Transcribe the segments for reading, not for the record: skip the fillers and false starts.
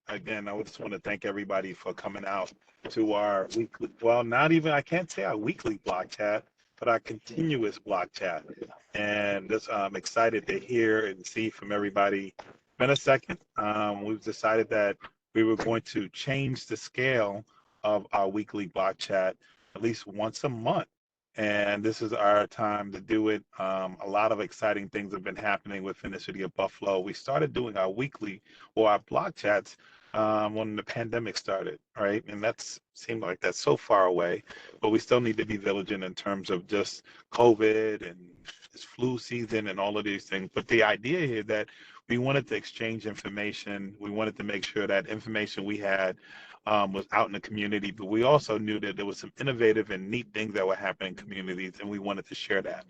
Again, I just want to thank everybody for coming out to our weekly, well, not even, I can't say our weekly block chat, but our continuous block chat. And just excited to hear and see from everybody. In a second, we've decided that we were going to change the scale of our weekly block chat at least once a month. And this is our time to do it. A lot of exciting things have been happening within the city of Buffalo. We started doing our weekly or our block chats when the pandemic started, right? And that's seemed like that's so far away, but we still need to be vigilant in terms of just COVID and this flu season and all of these things. But the idea here that we wanted to exchange information, we wanted to make sure that information we had was out in the community, but we also knew that there was some innovative and neat things that were happening in communities, and we wanted to share that.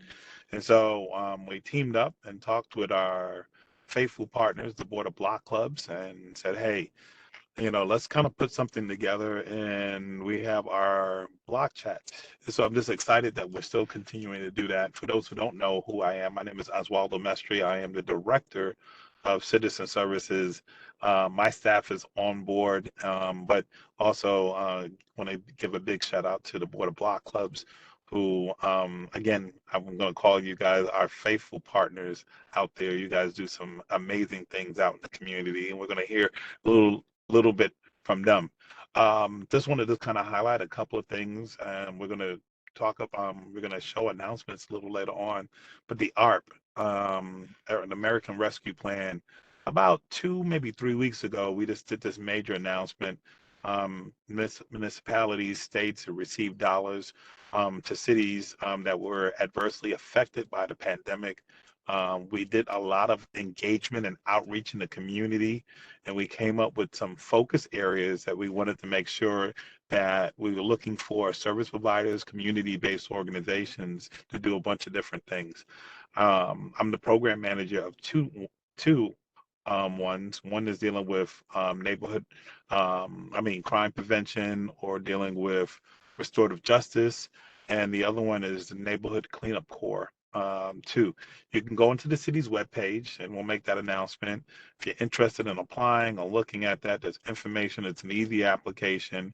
And so we teamed up and talked with our faithful partners, the Board of Block Clubs, and said, hey, let's kind of put something together. And we have our block chat. So I'm just excited that we're still continuing to do that. For those who don't know who I am, my name is Oswaldo Mestre. I am the director of citizen services. My staff is on board, but also want to give a big shout out to the Board of Block Clubs who, again, I'm going to call you guys our faithful partners out there. You guys do some amazing things out in the community, and we're going to hear a little bit from them. Just wanted to kind of highlight a couple of things. We're going to we're going to show announcements a little later on, but the ARP, an American Rescue Plan, about 2, maybe 3 weeks ago, we just did this major announcement. Municipalities, states who received dollars to cities that were adversely affected by the pandemic. We did a lot of engagement and outreach in the community, and we came up with some focus areas that we wanted to make sure that we were looking for service providers, community-based organizations to do a bunch of different things. I'm the program manager of two ones. One is dealing with crime prevention or dealing with restorative justice, and the other one is the Neighborhood Cleanup Corps. Too. You can go into the city's webpage and we'll make that announcement. If you're interested in applying or looking at that, there's information. It's an easy application.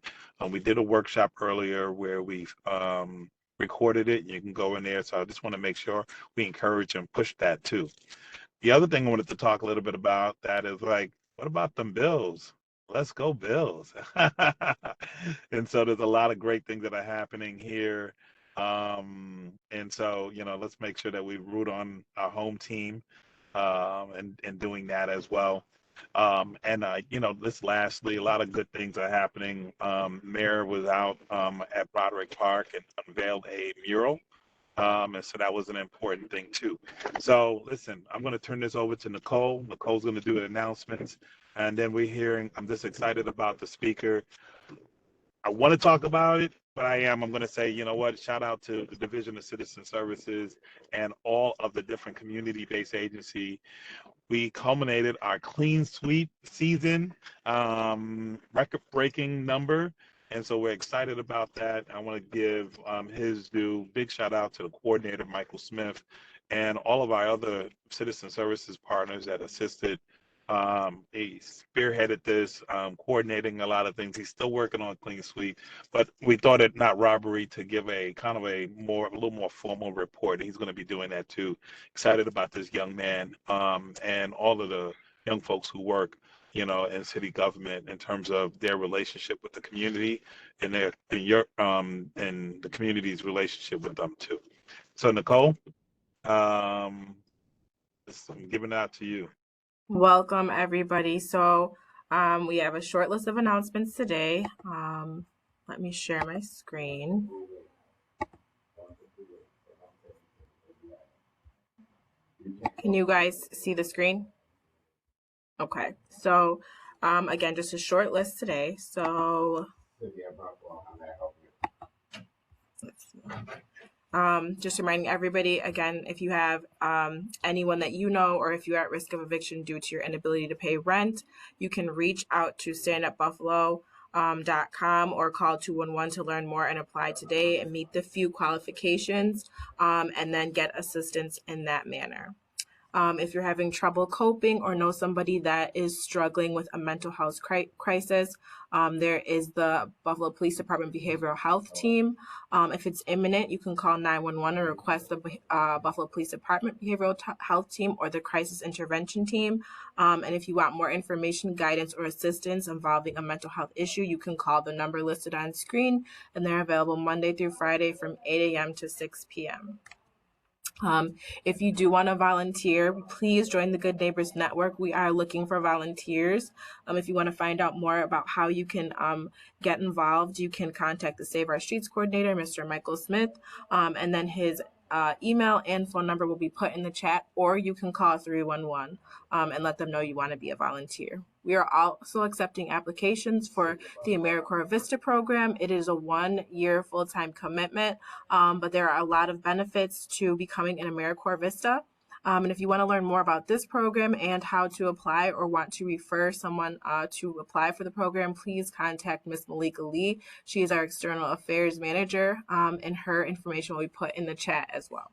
We did a workshop earlier where we recorded it. You can go in there. So I just want to make sure we encourage and push that too. The other thing I wanted to talk a little bit about that is like, what about them Bills? Let's go Bills. And so there's a lot of great things that are happening here. And so, let's make sure that we root on our home team and doing that as well. This lastly, a lot of good things are happening. Mayor was out at Broderick Park and unveiled a mural. And so that was an important thing too. So listen, I'm going to turn this over to Nicole. Nicole's going to do the announcements. And then I'm just excited about the speaker. I want to talk about it, but I'm going to say, you know what, shout out to the Division of Citizen Services and all of the different community-based agency. We culminated our clean sweep season, record-breaking number. And so we're excited about that. I want to give his due. Big shout out to the coordinator, Michael Smith, and all of our other citizen services partners that assisted. He spearheaded this, coordinating a lot of things. He's still working on Clean Sweep, but we thought it not robbery to give a kind of a little more formal report. He's going to be doing that too. Excited about this young man and all of the young folks who work, in city government in terms of their relationship with the community and and the community's relationship with them too. So Nicole, um, I'm giving it out to you. Welcome, everybody. So we have a short list of announcements today. Let me share my screen. Can you guys see the screen? Okay. So again, just a short list today. So let's see. Just reminding everybody again, if you have anyone that you know, or if you're at risk of eviction due to your inability to pay rent, you can reach out to standupbuffalo.com or call 211 to learn more and apply today and meet the few qualifications and then get assistance in that manner. If you're having trouble coping or know somebody that is struggling with a mental health crisis, there is the Buffalo Police Department Behavioral Health Team. If it's imminent, you can call 911 or request the Buffalo Police Department Behavioral Health Team or the Crisis Intervention Team. And if you want more information, guidance, or assistance involving a mental health issue, you can call the number listed on screen, and they're available Monday through Friday from 8 a.m. to 6 p.m. If you do want to volunteer, please join the Good Neighbors Network. We are looking for volunteers. If you want to find out more about how you can get involved, you can contact the Save Our Streets coordinator, Mr. Michael Smith, and then his email and phone number will be put in the chat, or you can call 311 and let them know you want to be a volunteer. We are also accepting applications for the AmeriCorps Vista program. It is a 1-year full-time commitment, but there are a lot of benefits to becoming an AmeriCorps Vista. And if you want to learn more about this program and how to apply or want to refer someone to apply for the program, please contact Ms. Malika Lee. She is our External Affairs Manager, and her information will be put in the chat as well.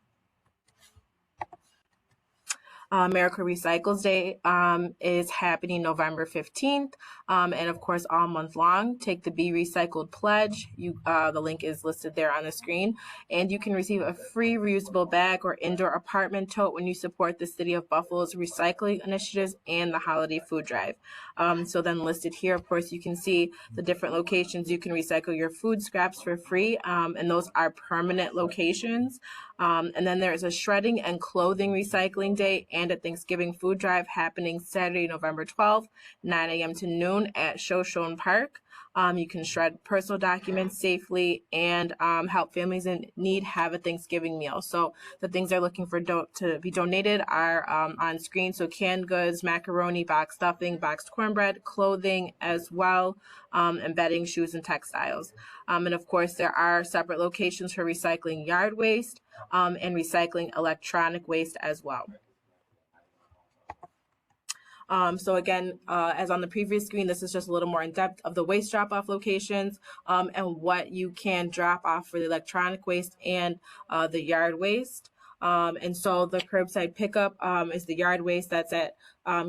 America Recycles Day is happening November 15th, and of course all month long. Take the Be Recycled pledge. The link is listed there on the screen, and you can receive a free reusable bag or indoor apartment tote when you support the City of Buffalo's recycling initiatives and the holiday food drive. So then listed here, of course, you can see the different locations you can recycle your food scraps for free, and those are permanent locations. And then there's a shredding and clothing recycling day and a Thanksgiving food drive happening Saturday, November 12th, 9 a.m. to noon at Shoshone Park. You can shred personal documents safely and help families in need have a Thanksgiving meal. So the things they're looking for to be donated are on screen. So canned goods, macaroni, boxed stuffing, boxed cornbread, clothing as well, and bedding, shoes, and textiles. And of course, there are separate locations for recycling yard waste and recycling electronic waste as well. So again, as on the previous screen, this is just a little more in depth of the waste drop-off locations and what you can drop off for the electronic waste and the yard waste. And so the curbside pickup is the yard waste that's at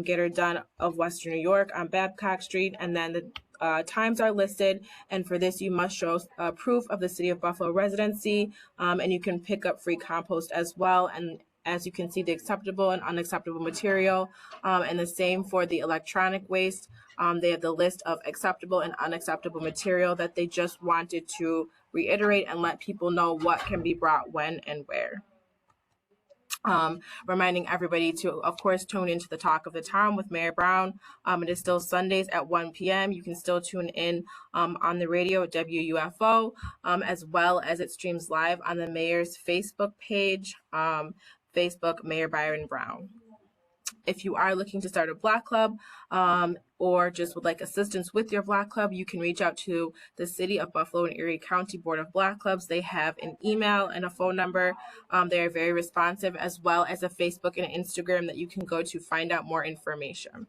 Get Her Done of Western New York on Babcock Street. And then the times are listed. And for this, you must show proof of the City of Buffalo residency. And you can pick up free compost as well. And as you can see, the acceptable and unacceptable material, and the same for the electronic waste. They have the list of acceptable and unacceptable material that they just wanted to reiterate and let people know what can be brought when and where. Reminding everybody to, of course, tune into the Talk of the Town with Mayor Brown. It is still Sundays at 1 p.m. You can still tune in on the radio at WUFO, as well as it streams live on the mayor's Facebook page, Facebook Mayor Byron Brown. If you are looking to start a block club or just would like assistance with your block club, you can reach out to the City of Buffalo and Erie County Board of Block Clubs. They have an email and a phone number. They are very responsive, as well as a Facebook and Instagram that you can go to find out more information.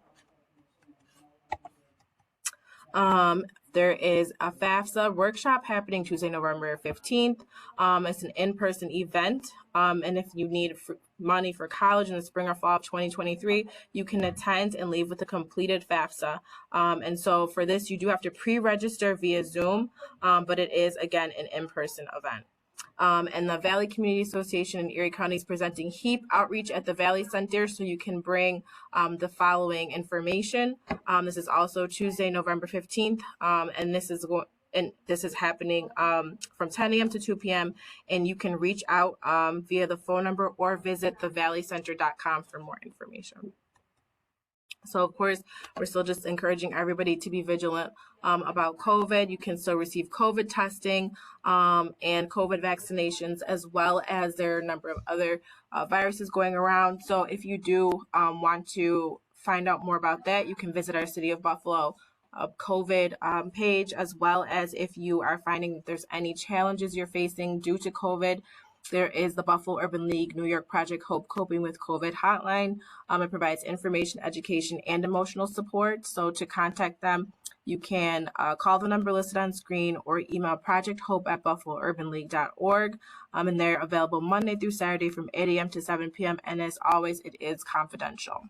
There is a FAFSA workshop happening Tuesday, November 15th. It's an in-person event. And if you need money for college in the spring or fall of 2023, you can attend and leave with a completed FAFSA. And so for this, you do have to pre-register via Zoom, but it is, again, an in-person event. And the Valley Community Association in Erie County is presenting HEAP outreach at the Valley Center, so you can bring the following information. This is also Tuesday, November 15th, and this is happening from 10 a.m. to 2 p.m. And you can reach out via the phone number or visit thevalleycenter.com for more information. So, of course, we're still just encouraging everybody to be vigilant about COVID. You can still receive COVID testing and COVID vaccinations, as well as there are a number of other viruses going around. So if you do want to find out more about that, you can visit our City of Buffalo COVID page, as well as if you are finding that there's any challenges you're facing due to COVID. There is the Buffalo Urban League New York Project Hope Coping with COVID hotline. It provides information, education, and emotional support. So to contact them, you can call the number listed on screen or email projecthope@buffalourbanleague.org. And they're available Monday through Saturday from 8 a.m. to 7 p.m. And as always, it is confidential.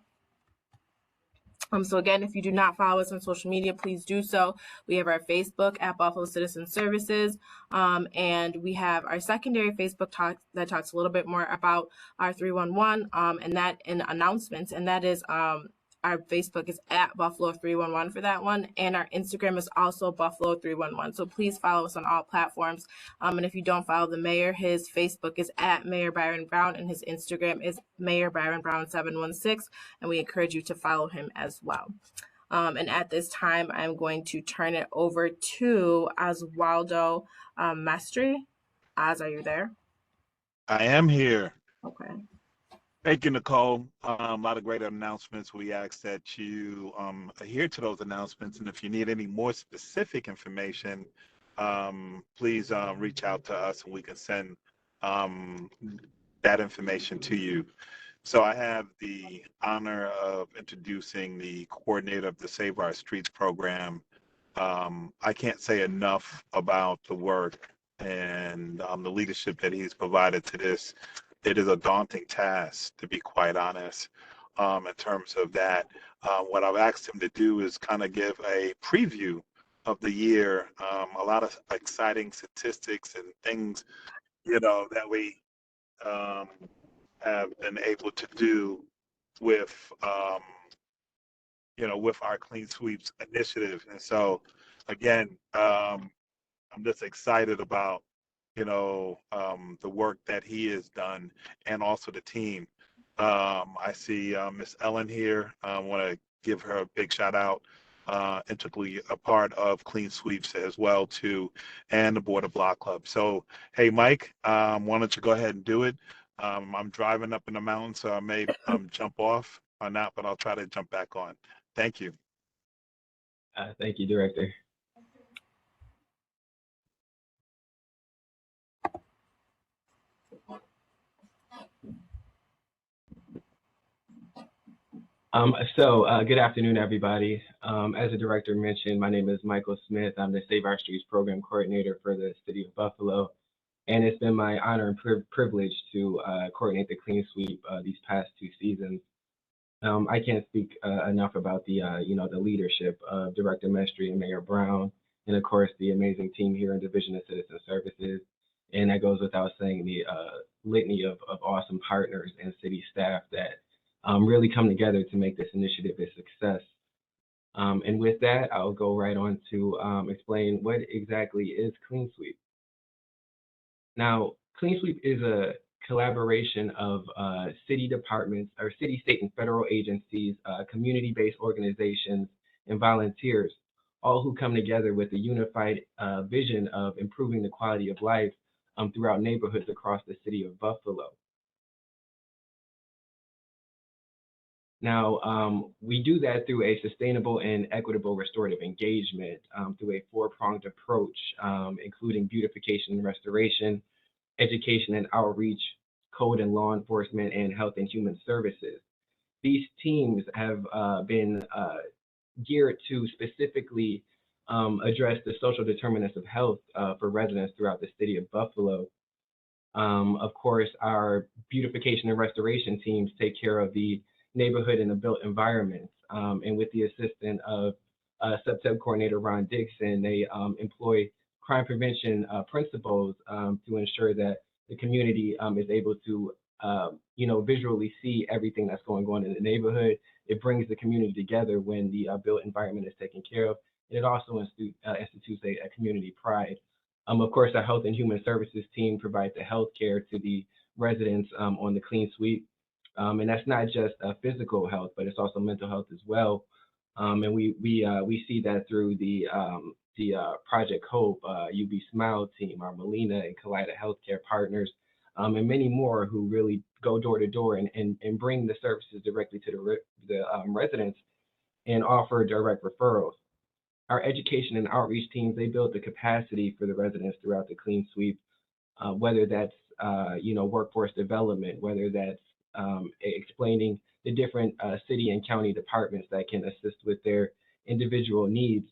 So again, if you do not follow us on social media, please do so. We have our Facebook at Buffalo Citizen Services, and we have our secondary Facebook talk that talks a little bit more about our 311 and that in announcements, and that is our Facebook is at Buffalo 311 for that one, and our Instagram is also Buffalo 311. So please follow us on all platforms. And if you don't follow the mayor, his Facebook is at Mayor Byron Brown, and his Instagram is Mayor Byron Brown 716, and we encourage you to follow him as well. And at this time, I'm going to turn it over to Oswaldo Mestre. Oz, are you there? I am here. Okay. Thank you, Nicole. A lot of great announcements. We ask that you adhere to those announcements. And if you need any more specific information, please reach out to us and we can send that information to you. So I have the honor of introducing the coordinator of the Save Our Streets program. I can't say enough about the work and the leadership that he's provided to this. It is a daunting task, to be quite honest, in terms of that. What I've asked him to do is kind of give a preview of the year, a lot of exciting statistics and things, that we have been able to do with, with our Clean Sweeps initiative. And so, again, I'm just excited about the work that he has done and also the team. I see Miss Ellen here. I want to give her a big shout out, intricately a part of Clean Sweeps as well too, and the Border Block Club. So, hey, Mike, why don't you go ahead and do it? I'm driving up in the mountains, so I may jump off or not, but I'll try to jump back on. Thank you. Thank you, Director. Good afternoon, everybody. As the director mentioned, my name is Michael Smith. I'm the Save Our Streets program coordinator for the city of Buffalo. And it's been my honor and privilege to coordinate the Clean Sweep these past 2 seasons. I can't speak enough about the leadership of Director Mestre and Mayor Brown, and of course the amazing team here in Division of Citizen Services. And that goes without saying, the litany of awesome partners and city staff that really come together to make this initiative a success. And with that, I'll go right on to explain what exactly is Clean Sweep. Now, Clean Sweep is a collaboration of city departments, or city, state, and federal agencies, community-based organizations, and volunteers, all who come together with a unified vision of improving the quality of life throughout neighborhoods across the city of Buffalo. Now, we do that through a sustainable and equitable restorative engagement through a 4-pronged approach, including beautification and restoration, education and outreach, code and law enforcement, and health and human services. These teams have been geared to specifically address the social determinants of health for residents throughout the city of Buffalo. Of course, our beautification and restoration teams take care of the neighborhood and the built environments. And with the assistance of Sub Coordinator Ron Dixon, they employ crime prevention principles to ensure that the community is able to, visually see everything that's going on in the neighborhood. It brings the community together when the built environment is taken care of. And it also institutes a community pride. Of course, our health and human services team provides the health care to the residents on the Clean Sweep. And that's not just physical health, but it's also mental health as well. And we see that through the Project Hope, UB Smile team, our Molina and Kaleida Healthcare partners, and many more who really go door to door and bring the services directly to the residents and offer direct referrals. Our education and outreach teams, they build the capacity for the residents throughout the Clean Sweep, whether that's workforce development, whether that's explaining the different city and county departments that can assist with their individual needs,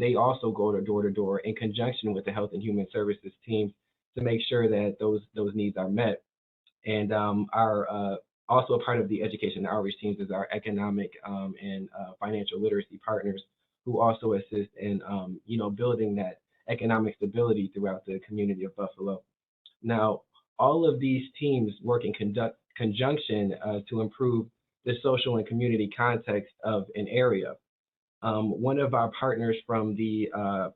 they also go to door in conjunction with the Health and Human Services teams to make sure that those needs are met. And our also a part of the education and outreach teams is our economic and financial literacy partners, who also assist in building that economic stability throughout the community of Buffalo. Now, all of these teams work in conjunction to improve the social and community context of an area. One of our partners from the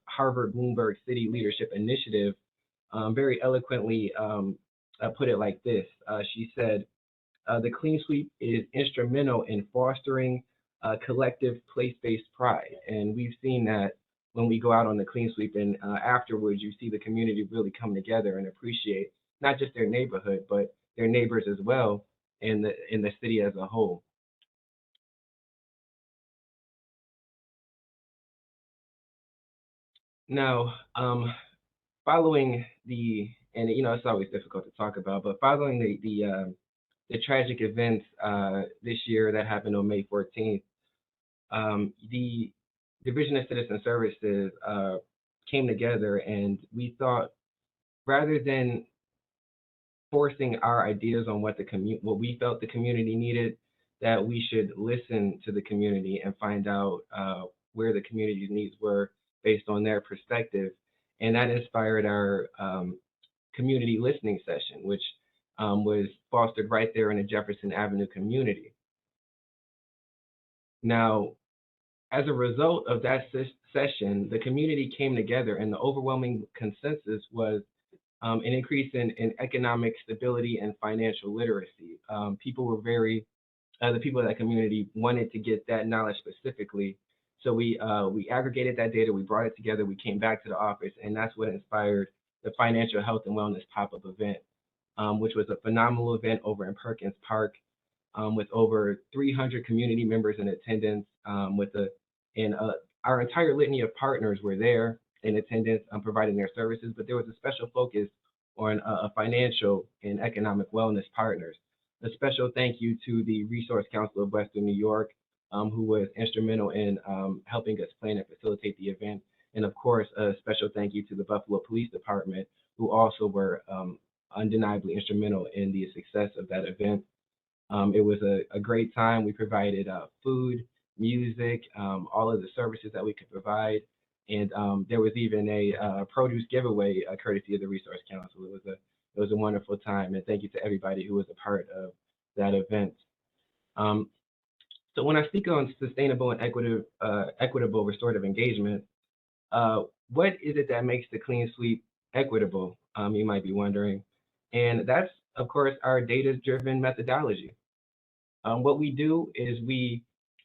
Harvard Bloomberg City Leadership Initiative very eloquently put it like this. She said, the Clean Sweep is instrumental in fostering collective place-based pride. And we've seen that when we go out on the Clean Sweep, and afterwards you see the community really come together and appreciate not just their neighborhood, but their neighbors as well in the city as a whole. Now, following and it's always difficult to talk about, but following the tragic events this year that happened on May 14th, the Division of Citizen Services came together, and we thought, rather than forcing our ideas on what we felt the community needed, that we should listen to the community and find out where the community's needs were based on their perspective. And that inspired our community listening session, which was fostered right there in the Jefferson Avenue community. Now, as a result of that session, the community came together, and the overwhelming consensus was an increase in economic stability and financial literacy. People were the people of that community wanted to get that knowledge specifically. So we aggregated that data, we brought it together, we came back to the office, and that's what inspired the Financial Health and Wellness pop-up event, which was a phenomenal event over in Perkins Park, with over 300 community members in attendance, our entire litany of partners were there in attendance, providing their services, but there was a special focus on financial and economic wellness partners. A special thank you to the Resource Council of Western New York, who was instrumental in helping us plan and facilitate the event. And of course, a special thank you to the Buffalo Police Department, who also were undeniably instrumental in the success of that event. It was a great time. We provided food, music, all of the services that we could provide. And there was even a produce giveaway courtesy of the Resource Council. It was a wonderful time, and thank you to everybody who was a part of that event. So when I speak on sustainable and equitable restorative engagement, what is it that makes the Clean Sweep equitable? You might be wondering. And that's, of course, our data-driven methodology. What we do is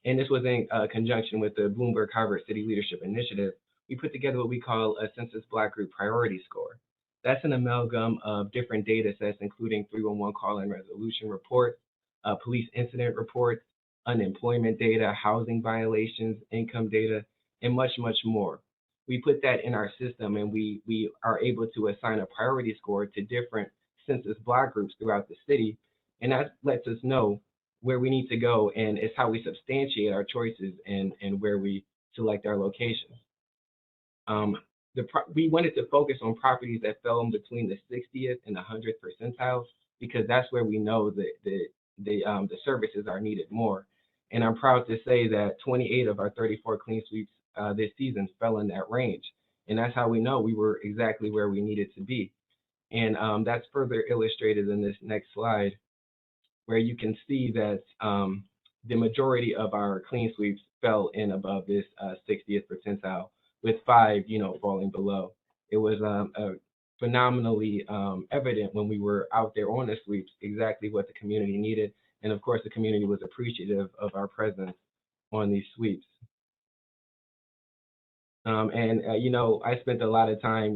and this was in conjunction with the Bloomberg Harvard City Leadership Initiative, we put together what we call a Census Black Group Priority Score. That's an amalgam of different data sets, including 311 call-in resolution reports, police incident reports, unemployment data, housing violations, income data, and much, much more. We put that in our system, and we are able to assign a priority score to different census block groups throughout the city, and that lets us know where we need to go, and it's how we substantiate our choices and where we select our locations. We wanted to focus on properties that fell in between the 60th and the 100th percentiles, because that's where we know that the services are needed more. And I'm proud to say that 28 of our 34 Clean Sweeps this season fell in that range. And that's how we know we were exactly where we needed to be. And that's further illustrated in this next slide, where you can see that the majority of our Clean Sweeps fell in above this 60th percentile, with 5, falling below. It was phenomenally evident when we were out there on the sweeps exactly what the community needed. And of course, the community was appreciative of our presence on these sweeps. I spent a lot of time,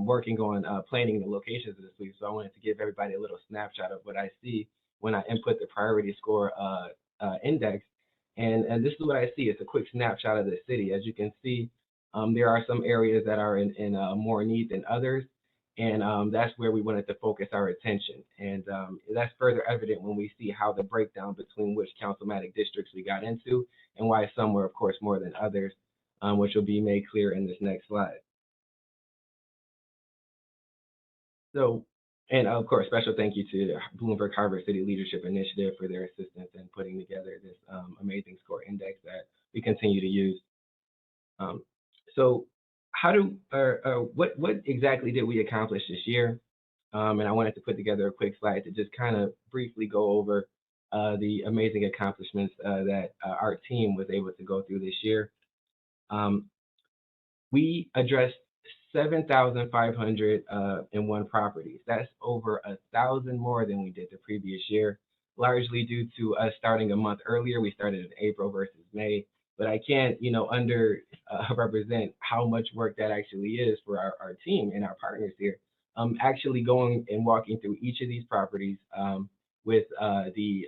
working on planning the locations of the sweep. So I wanted to give everybody a little snapshot of what I see when I input the priority score index. And this is what I see. It's a quick snapshot of the city. As you can see, there are some areas that are in more need than others. And that's where we wanted to focus our attention. And that's further evident when we see how the breakdown between which councilmatic districts we got into and why some were, of course, more than others. which will be made clear in this next slide. So, and of course, special thank you to the Bloomberg Harbor City Leadership Initiative for their assistance in putting together this amazing score index that we continue to use. So what exactly did we accomplish this year? And I wanted to put together a quick slide to just kind of briefly go over the amazing accomplishments that our team was able to go through this year. We addressed 7,501 properties. That's over 1,000 more than we did the previous year, largely due to us starting a month earlier. We started in April versus May, but I can't, represent how much work that actually is for our team and our partners here. Actually going and walking through each of these properties with the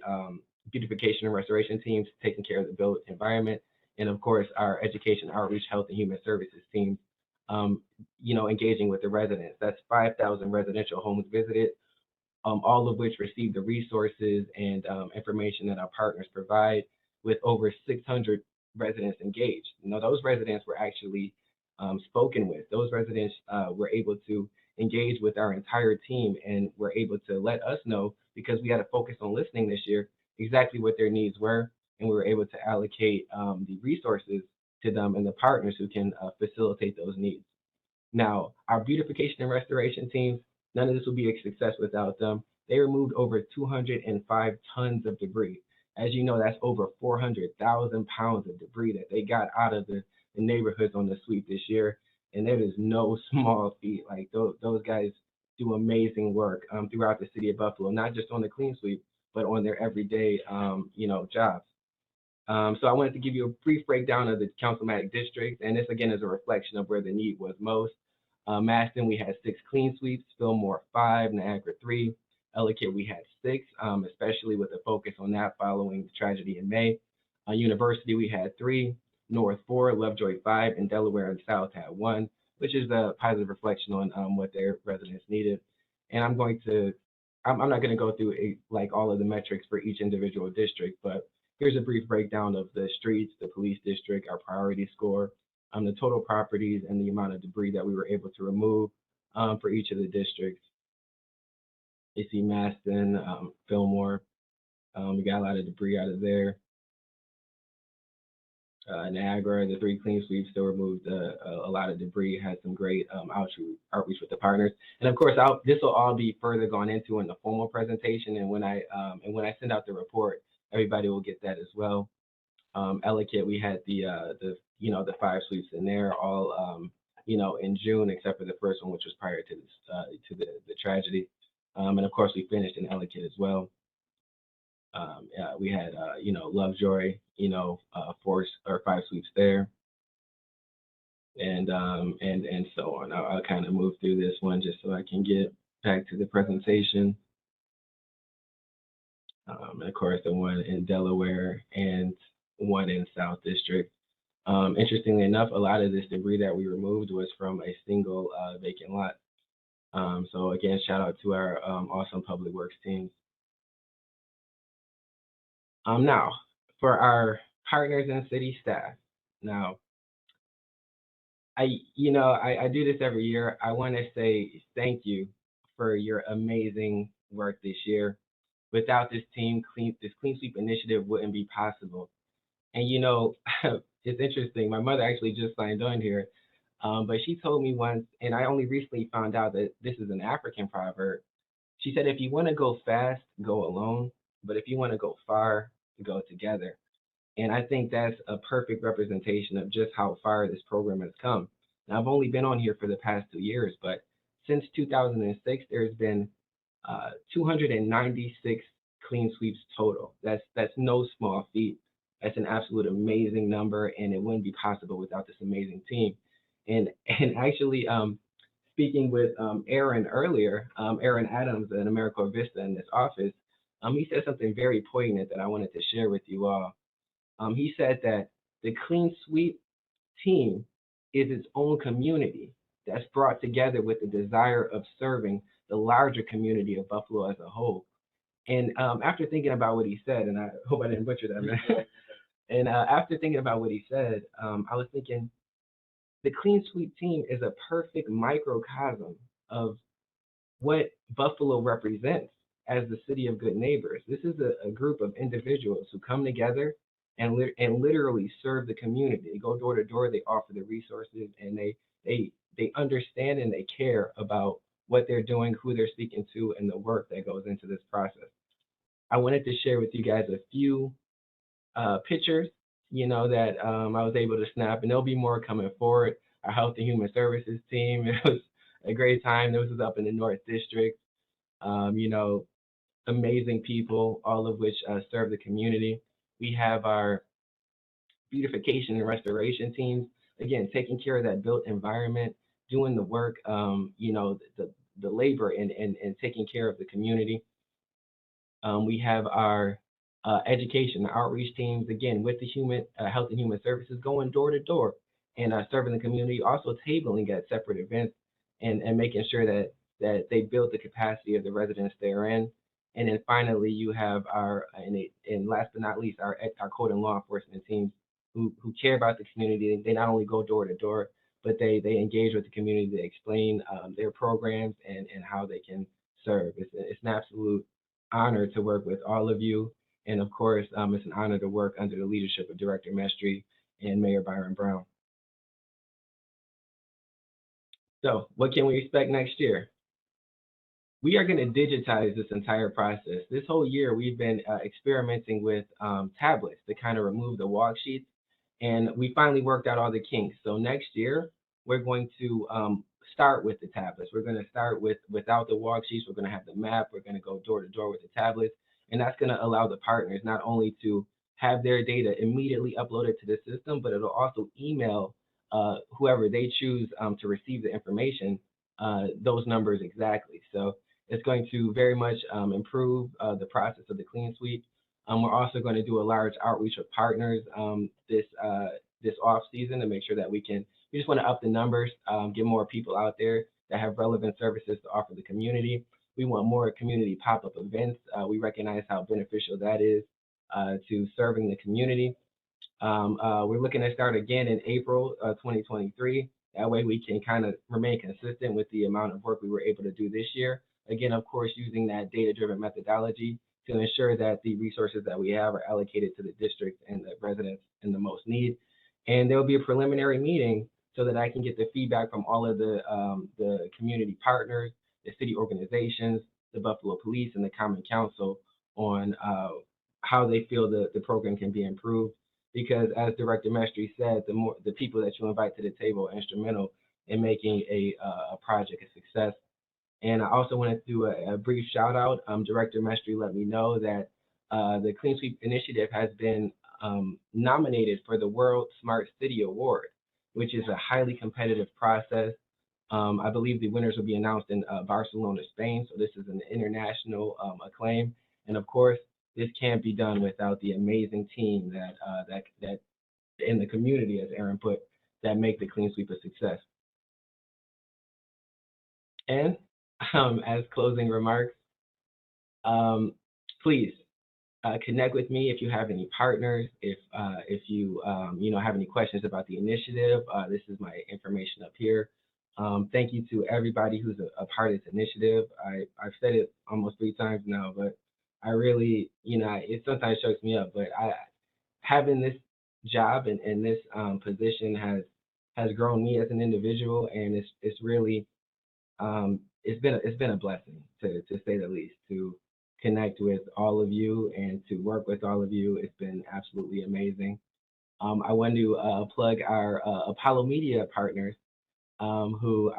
beautification and restoration teams, taking care of the built environment, and of course our education, outreach, health, and human services teams, engaging with the residents. That's 5,000 residential homes visited, all of which receive the resources and information that our partners provide, with over 600 residents engaged. Those residents were actually spoken with. Those residents were able to engage with our entire team and were able to let us know, because we had a focus on listening this year, exactly what their needs were, and we were able to allocate the resources to them and the partners who can facilitate those needs. Now, our beautification and restoration teams, none of this would be a success without them. They removed over 205 tons of debris. As you know, that's over 400,000 pounds of debris that they got out of the neighborhoods on the sweep this year. And that is no small feat. Like those guys do amazing work throughout the city of Buffalo, not just on the clean sweep, but on their everyday, jobs. So I wanted to give you a brief breakdown of the councilmatic districts, and this again is a reflection of where the need was most. Maston, we had 6 clean sweeps, Fillmore 5, Niagara 3. Ellicott, we had 6, especially with a focus on that following the tragedy in May. University, we had 3, North 4, Lovejoy 5, and Delaware and South had 1, which is a positive reflection on what their residents needed. And I'm not going to go through all of the metrics for each individual district, but here's a brief breakdown of the streets, the police district, our priority score, the total properties, and the amount of debris that we were able to remove for each of the districts. You see Maston, Fillmore, we got a lot of debris out of there. Niagara, the 3 clean sweeps still removed a lot of debris, had some great outreach with the partners. And of course, this will all be further gone into in the formal presentation. And when I send out the report, everybody will get that as well. Ellicott, we had the 5 sweeps in there, all in June, except for the first one, which was prior to this the tragedy. And of course, we finished in Ellicott as well. We had Lovejoy, 4 or 5 sweeps there, and so on. I'll kind of move through this one just so I can get back to the presentation. And of course, the one in Delaware and one in South District. Interestingly enough, a lot of this debris that we removed was from a single vacant lot. So again, shout out to our awesome public works teams. Now, for our partners and city staff. Now, I do this every year. I want to say thank you for your amazing work this year. Without this team, this Clean Sweep initiative wouldn't be possible. And it's interesting. My mother actually just signed on here, but she told me once, and I only recently found out that this is an African proverb. She said, if you want to go fast, go alone. But if you want to go far, go together. And I think that's a perfect representation of just how far this program has come. Now, I've only been on here for the past 2 years, but since 2006, there's been 296 clean sweeps total. That's no small feat. That's an absolute amazing number, and it wouldn't be possible without this amazing team. And actually, speaking with Aaron earlier, Aaron Adams at AmeriCorps Vista in this office, he said something very poignant that I wanted to share with you all. He said that the Clean Sweep team is its own community that's brought together with the desire of serving the larger community of Buffalo as a whole. And after thinking about what he said, and I hope I didn't butcher that, man. And after thinking about what he said, I was thinking the Clean Sweep team is a perfect microcosm of what Buffalo represents as the city of good neighbors. This is a group of individuals who come together and literally serve the community. They go door to door, they offer the resources, and they understand and they care about what they're doing, who they're speaking to, and the work that goes into this process. I wanted to share with you guys a few pictures, that I was able to snap, and there'll be more coming forward. Our Health and Human Services team, it was a great time. This was up in the North District. You know, amazing people, all of which serve the community. We have our beautification and restoration teams, again, taking care of that built environment, doing the work, the labor and taking care of the community. We have our education, outreach teams, again, with the human health and human services, going door to door and serving the community, also tabling at separate events and making sure that they build the capacity of the residents therein. And then finally, you have and last but not least, our code and law enforcement teams who care about the community. They not only go door to door, but they engage with the community. They explain their programs and how they can serve. It's an absolute honor to work with all of you. And of course, it's an honor to work under the leadership of Director Mestre and Mayor Byron Brown. So what can we expect next year? We are going to digitize this entire process. This whole year, we've been experimenting with tablets to kind of remove the walk sheets, and we finally worked out all the kinks. So next year, we're going to start with the tablets. We're going to start without the walk sheets. We're going to have the map. We're going to go door to door with the tablets, and that's going to allow the partners not only to have their data immediately uploaded to the system, but it'll also email whoever they choose to receive the information those numbers exactly. So it's going to very much improve the process of the Clean Sweep. We're also going to do a large outreach of partners this off season to make sure that we just want to up the numbers, get more people out there that have relevant services to offer the community. We want more community pop-up events. We recognize how beneficial that is to serving the community. We're looking to start again in April 2023. That way we can kind of remain consistent with the amount of work we were able to do this year. Again, of course, using that data-driven methodology to ensure that the resources that we have are allocated to the district and the residents in the most need. And there'll be a preliminary meeting so that I can get the feedback from all of the community partners, the city organizations, the Buffalo Police, and the Common Council on how they feel the program can be improved. Because as Director Mestre said, the people that you invite to the table are instrumental in making a project a success. And I also want to do a brief shout out. Director Mestre let me know that the Clean Sweep Initiative has been nominated for the World Smart City Award, which is a highly competitive process. I believe the winners will be announced in Barcelona, Spain. So this is an international acclaim. And of course, this can't be done without the amazing team that in the community, as Aaron put, that make the Clean Sweep a success. And as closing remarks, please connect with me if you have any partners, if you have any questions about the initiative. This is my information up here. Thank you to everybody who's a part of this initiative. I've said it almost 3 times now, but I really, it sometimes chokes me up, but having this job and this position has grown me as an individual, and it's really it's been a blessing to say the least, to connect with all of you and to work with all of you. It's been absolutely amazing. I want to plug our Apollo Media partners who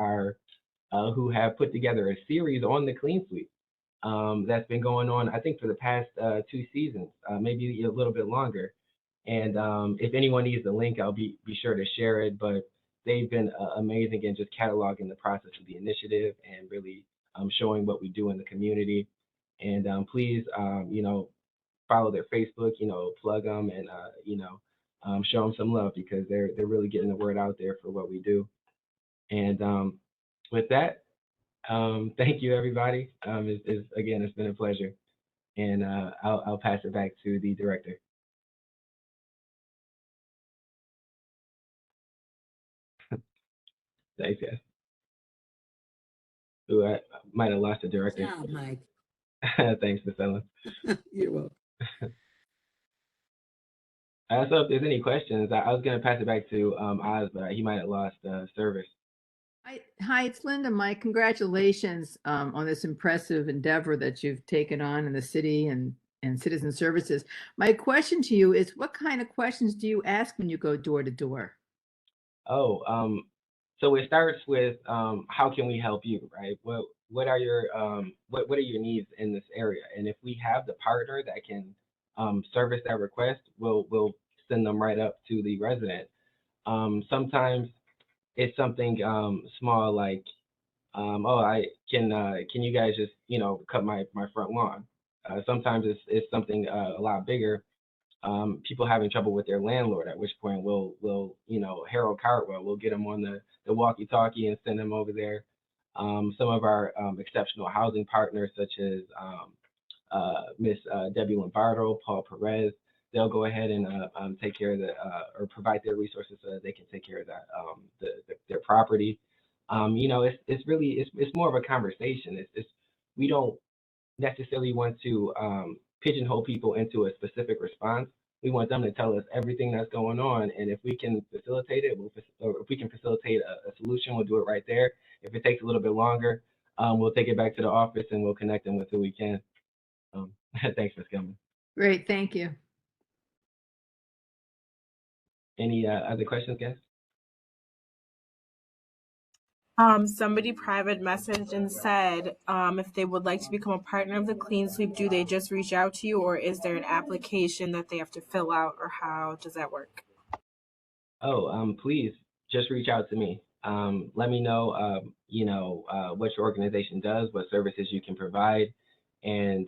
have put together a series on the Clean Sweep. That's been going on, I think, for the past 2 seasons, maybe a little bit longer. And if anyone needs the link, I'll be sure to share it. But they've been amazing in just cataloging the process of the initiative and really showing what we do in the community. And please, follow their Facebook, plug them and, show them some love, because they're really getting the word out there for what we do. And with that, thank you, everybody. It's been a pleasure. And I'll pass it back to the director. Thanks, guys. Ooh, I might have lost the director. Good job, Mike. Thanks, Ms. Ellen. You're welcome. So if there's any questions, I was going to pass it back to Oz, but he might have lost service. Hi, it's Linda. Mike, congratulations on this impressive endeavor that you've taken on in the city and citizen services. My question to you is, what kind of questions do you ask when you go door to door? Oh, so it starts with how can we help you, right? What are your what are your needs in this area? And if we have the partner that can service that request, we'll send them right up to the resident. Sometimes it's something small like, oh, I can you guys just cut my front lawn? Sometimes it's something a lot bigger. People having trouble with their landlord, at which point we'll Harold Cartwell, we'll get them on the walkie-talkie and send them over there. Some of our exceptional housing partners, such as Miss Debbie Lombardo, Paul Perez, they'll go ahead and take care of or provide their resources so that they can take care of that their property. It's really more of a conversation. We don't necessarily want to pigeonhole people into a specific response. We want them to tell us everything that's going on, and if we can facilitate it, or if we can facilitate a solution, we'll do it right there. If it takes a little bit longer, we'll take it back to the office and we'll connect them with who we can. Thanks, Ms. Gilman. Great, thank you. Any other questions, guys? Somebody private messaged and said if they would like to become a partner of the Clean Sweep, do they just reach out to you, or is there an application that they have to fill out, or how does that work? Oh, please just reach out to me. Let me know, what your organization does, what services you can provide, and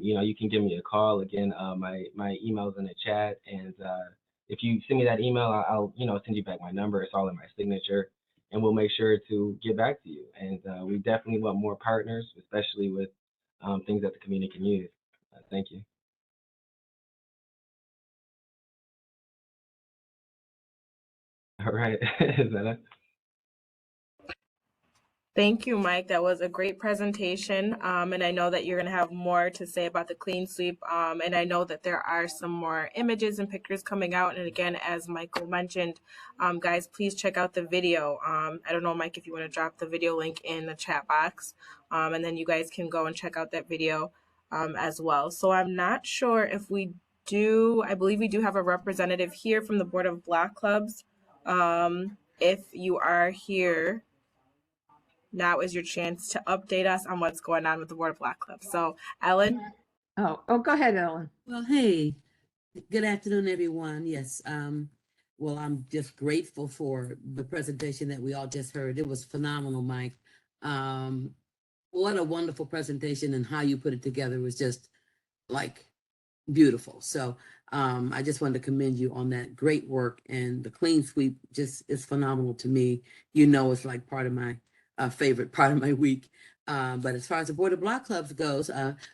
you can give me a call. Again, my email's in the chat, and if you send me that email, I'll send you back my number. It's all in my signature. And we'll make sure to get back to you. And we definitely want more partners, especially with things that the community can use. Thank you. All right. Is that it? Thank you, Mike. That was a great presentation. And I know that you're going to have more to say about the Clean Sweep. And I know that there are some more images and pictures coming out. And again, as Michael mentioned, guys, please check out the video. I don't know, Mike, if you want to drop the video link in the chat box. And then you guys can go and check out that video as well. So I'm not sure if we do, I believe we do have a representative here from the Board of Block Clubs. If you are here, now is your chance to update us on what's going on with the Board of Block Club. So, Ellen? Oh, go ahead, Ellen. Well, hey, good afternoon, everyone. Yes, well, I'm just grateful for the presentation that we all just heard. It was phenomenal, Mike. What a wonderful presentation, and how you put it together was just like beautiful. So I just wanted to commend you on that great work, and the Clean Sweep just is phenomenal to me. It's like part of my favorite part of my week. But as far as the Board of Block Clubs goes,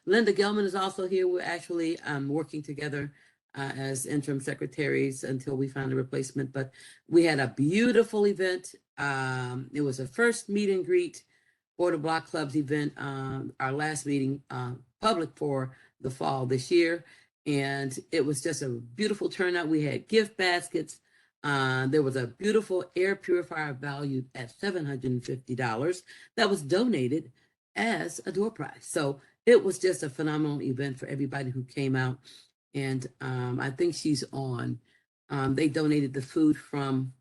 Linda Gelman is also here. We're actually working together as interim secretaries until we find a replacement. But we had a beautiful event. It was a first meet and greet Board of Block Clubs event, our last meeting public for the fall this year. And it was just a beautiful turnout. We had gift baskets. There was a beautiful air purifier valued at $750 that was donated as a door prize. So it was just a phenomenal event for everybody who came out. And I think she's on. They donated the food from,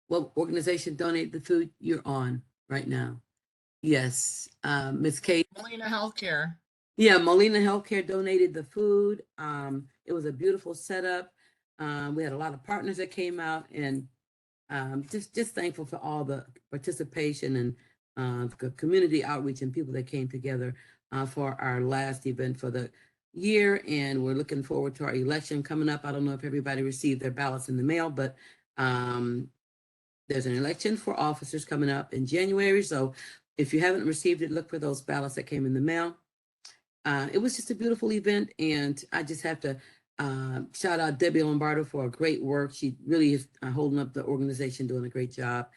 what organization donated the food? You're on right now. Yes, Ms. Kate. Molina Healthcare. Yeah, Molina Healthcare donated the food. It was a beautiful setup. We had a lot of partners that came out, and just thankful for all the participation and community outreach and people that came together for our last event for the year. And we're looking forward to our election coming up. I don't know if everybody received their ballots in the mail, but there's an election for officers coming up in January. So if you haven't received it, look for those ballots that came in the mail. It was just a beautiful event, and I just have to shout out Debbie Lombardo for a great work. She really is holding up the organization, doing a great job.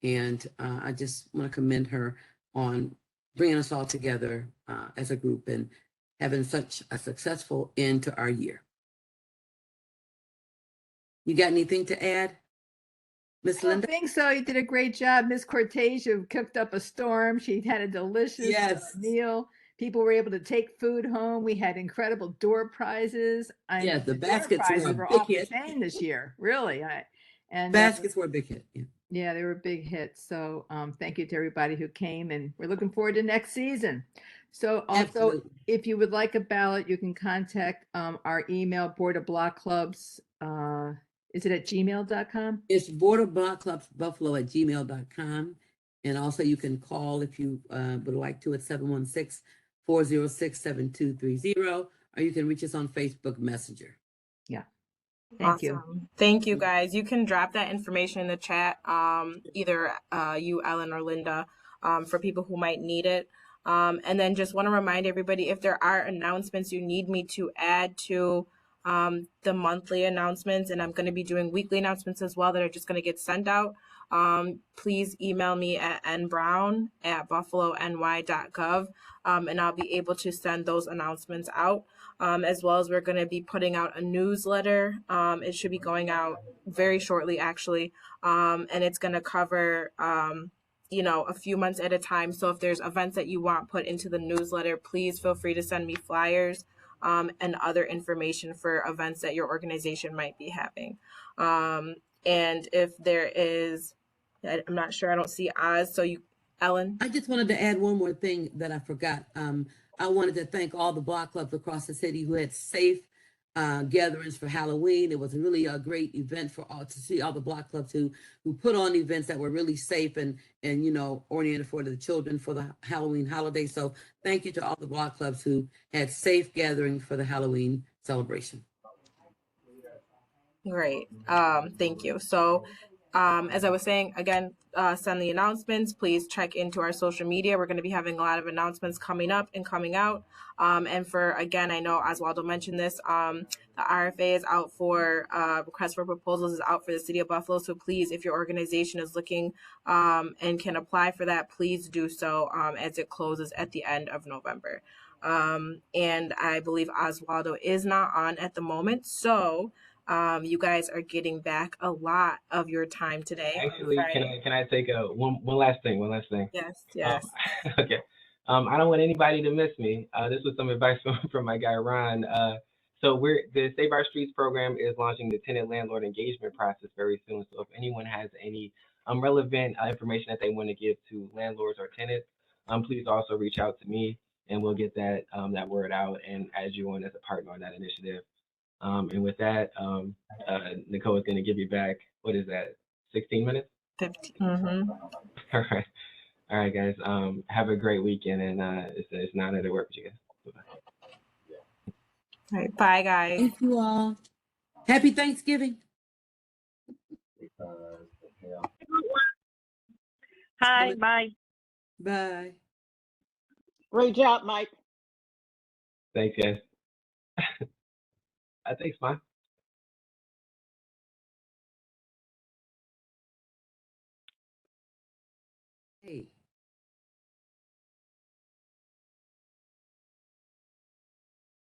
And I just want to commend her on bringing us all together as a group and having such a successful end to our year. You got anything to add, Miss I don't Linda? think so. You did a great job. Miss Cortasia cooked up a storm. She had a delicious Yes. meal. People were able to take food home. We had incredible door prizes. Yeah, the door baskets were a prizes were big off the hit. chain this year, really. And Baskets were a big hit. Yeah. yeah, they were big hits. So thank you to everybody who came, and we're looking forward to next season. So also, Absolutely. if you would like a ballot, you can contact our email, Board of Block Clubs. Is it at gmail.com? It's borderblockclubsbuffalo@gmail.com. And also you can call if you would like to at 716-406-7230, or you can reach us on Facebook Messenger. Thank you. Awesome. Thank you, guys. You can drop that information in the chat, either you, Ellen, or Linda, for people who might need it. And then just want to remind everybody, if there are announcements you need me to add to the monthly announcements, and I'm going to be doing weekly announcements as well that are just going to get sent out, please email me at nbrown@buffalony.gov, and I'll be able to send those announcements out. As well as we're going to be putting out a newsletter. It should be going out very shortly, actually, and it's going to cover, a few months at a time. So if there's events that you want put into the newsletter, please feel free to send me flyers and other information for events that your organization might be having. And if there is, I'm not sure, I don't see Oz. So Ellen? I just wanted to add one more thing that I forgot. I wanted to thank all the block clubs across the city who had safe gatherings for Halloween. It was really a great event for all to see all the block clubs who put on events that were really safe and oriented for the children for the Halloween holiday. So thank you to all the block clubs who had safe gatherings for the Halloween celebration. Great. Thank you. So, as I was saying, again, send the announcements. Please check into our social media. We're going to be having a lot of announcements coming up and coming out. And again, I know Oswaldo mentioned this, the RFA is out for, request for proposals is out for the city of Buffalo. So please, if your organization is looking and can apply for that, please do so as it closes at the end of November. And I believe Oswaldo is not on at the moment. So you guys are getting back a lot of your time today. Actually, can I take one last thing? Yes. Okay. I don't want anybody to miss me. This was some advice from my guy Ron. So the Save Our Streets program is launching the tenant landlord engagement process very soon. So if anyone has any relevant information that they want to give to landlords or tenants, please also reach out to me, and we'll get that word out and add you on as a partner on that initiative. And with that, Nicole is going to give you back, what is that, 16 minutes? 15. Mm-hmm. All right, guys. Have a great weekend, and it's an honor to work with you guys. Bye-bye. All right, bye, guys. Thank you all. Happy Thanksgiving. Hi, bye. Bye. Great job, Mike. Thanks, guys. I think it's fine. Hey.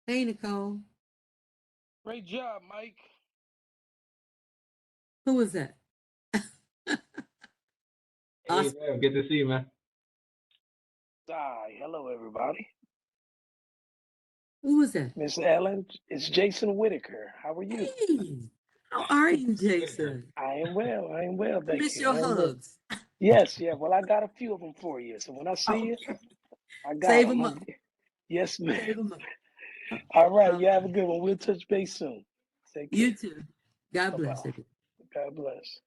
Hey, Nicole. Great job, Mike. Who was that? Hey, man, good to see you, man. Hi, hello, everybody. Who was that? Miss Ellen, it's Jason Whitaker. How are you? Hey, how are you, Jason? I am well. Thank Miss you. your I am well. hugs. Yes, yeah. Well, I got a few of them for you. So when I see you, I got Save them. them up. Yes, Save ma'am. them up. All right. You have a good one. We'll touch base soon. Take care. You too. God bless you. God bless.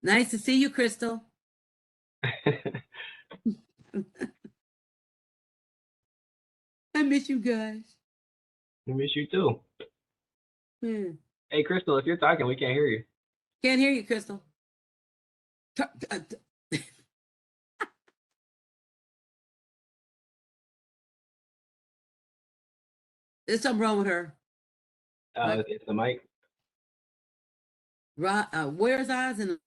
Nice to see you, Crystal. I miss you guys. I miss you too. Hmm. Hey, Crystal, if you're talking, we can't hear you. Can't hear you, Crystal. There's something wrong with her. It's the mic. Where's ours in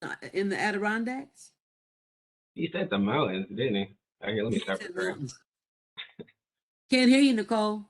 the Adirondacks? He said the mountains, didn't he? Okay, let me stop Said recording. mountains. Can't hear you, Nicole.